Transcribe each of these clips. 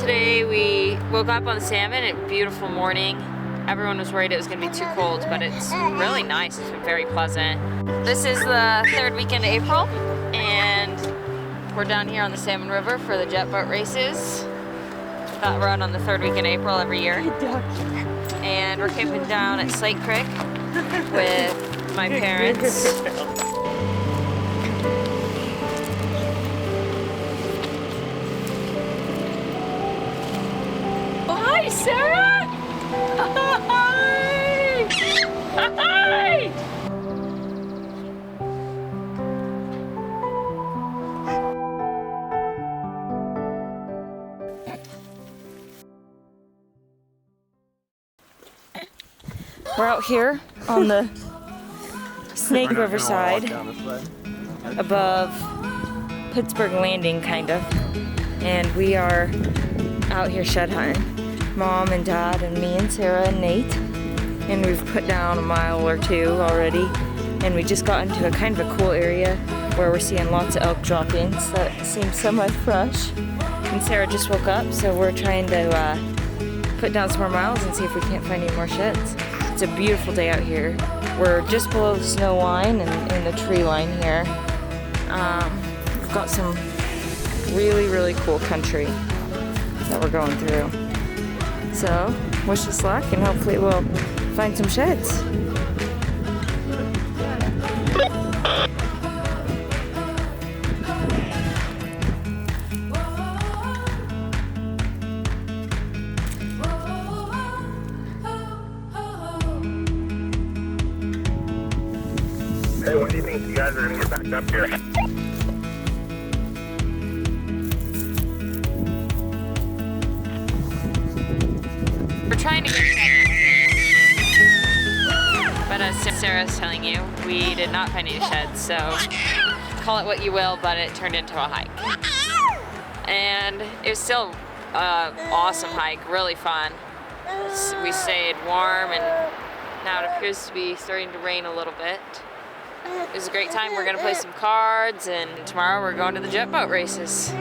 Today we woke up on the salmon, a beautiful morning. Everyone was worried it was gonna be too cold, but it's really nice. It's been very pleasant. This is the third weekend of April, and we're down here on the Salmon River for the jet boat races that run on the third weekend of April every year. And we're camping down at IYKYK with my parents. Hi, Sara! Hi! Hi! We're out here on the Snake River side, above Pittsburgh Landing, kind of, and we are out here shed hunting. Mom and Dad and me and Sara and Nate, and we've put down a mile or two already, and we just got into a kind of a cool area where we're seeing lots of elk drop-ins that seem semi-fresh, and Sara just woke up, so we're trying to put down some more miles and see if we can't find any more sheds. It's a beautiful day out here. We're just below the snow line and in the tree line here. We've got some really cool country that we're going through. So, wish us luck and hopefully we'll find some sheds. Hey, when do you think you guys are going to get back up here? We're trying to get sheds, but as Sara's telling you, we did not find any sheds, so call it what you will, but it turned into a hike. And it was still an awesome hike, really fun. We stayed warm, and now it appears to be starting to rain a little bit. It was a great time. We're going to play some cards, and tomorrow we're going to the jet boat races.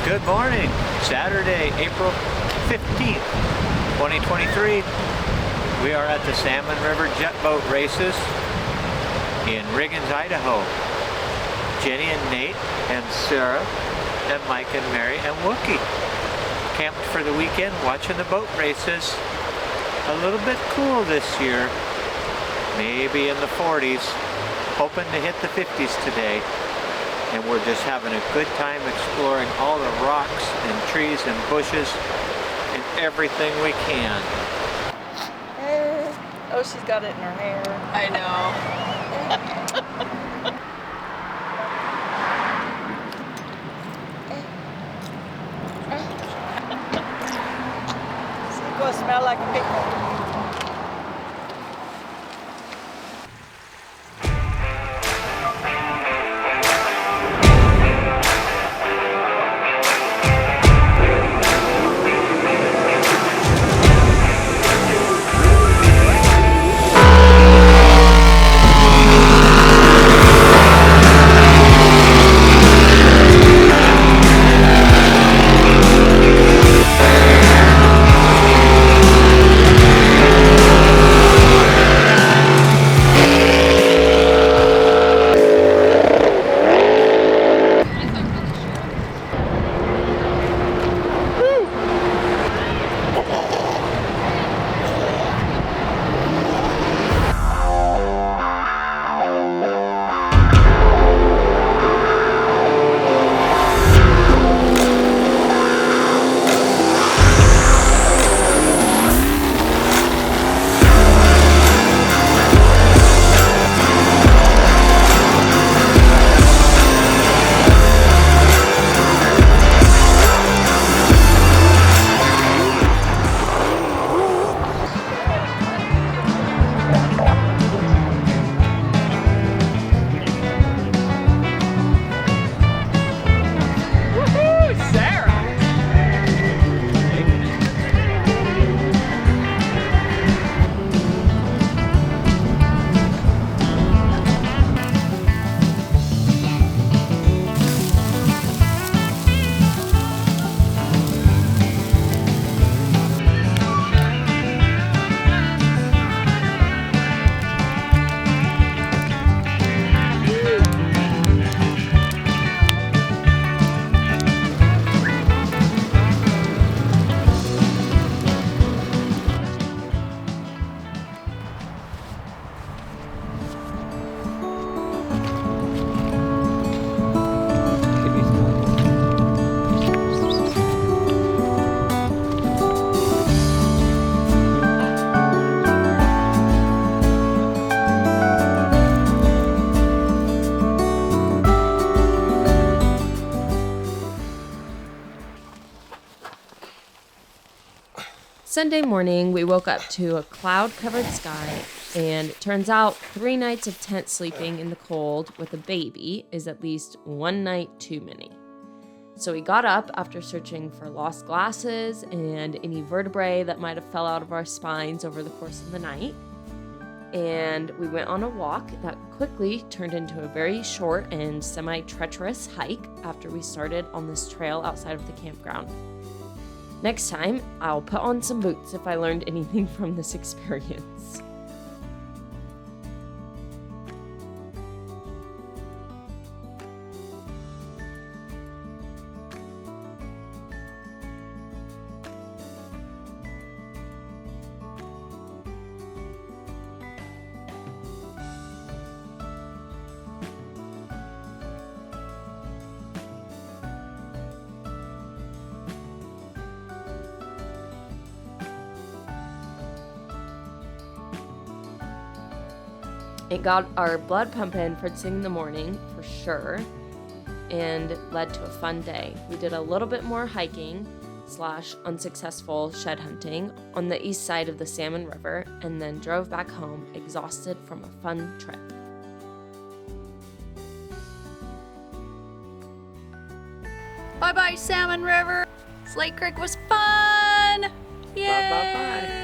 Good morning, Saturday, April 15th, 2023. We are at the Salmon River jet boat races in Riggins, Idaho. Jenny and Nate and Sara and Mike and Mary and Wookie camped for the weekend watching the boat races. A little bit cool this year, maybe in the 40s, hoping to hit the 50s today. And we're just having a good time exploring all the rocks and trees and bushes and everything we can. Oh, she's got it in her hair. I know. It's gonna smell like a picnic. Sunday morning, we woke up to a cloud-covered sky, and it turns out 3 nights of tent sleeping in the cold with a baby is at least one night too many. So we got up after searching for lost glasses and any vertebrae that might have fell out of our spines over the course of the night. And we went on a walk that quickly turned into a very short and semi-treacherous hike after we started on this trail outside of the campground. Next time, I'll put on some boots if I learned anything from this experience. It got our blood pumping first thing in the morning, for sure, and led to a fun day. We did a little bit more hiking / unsuccessful shed hunting on the east side of the Salmon River, and then drove back home exhausted from a fun trip. Bye-bye, Salmon River. Slate Creek was fun. Yay! Bye-bye.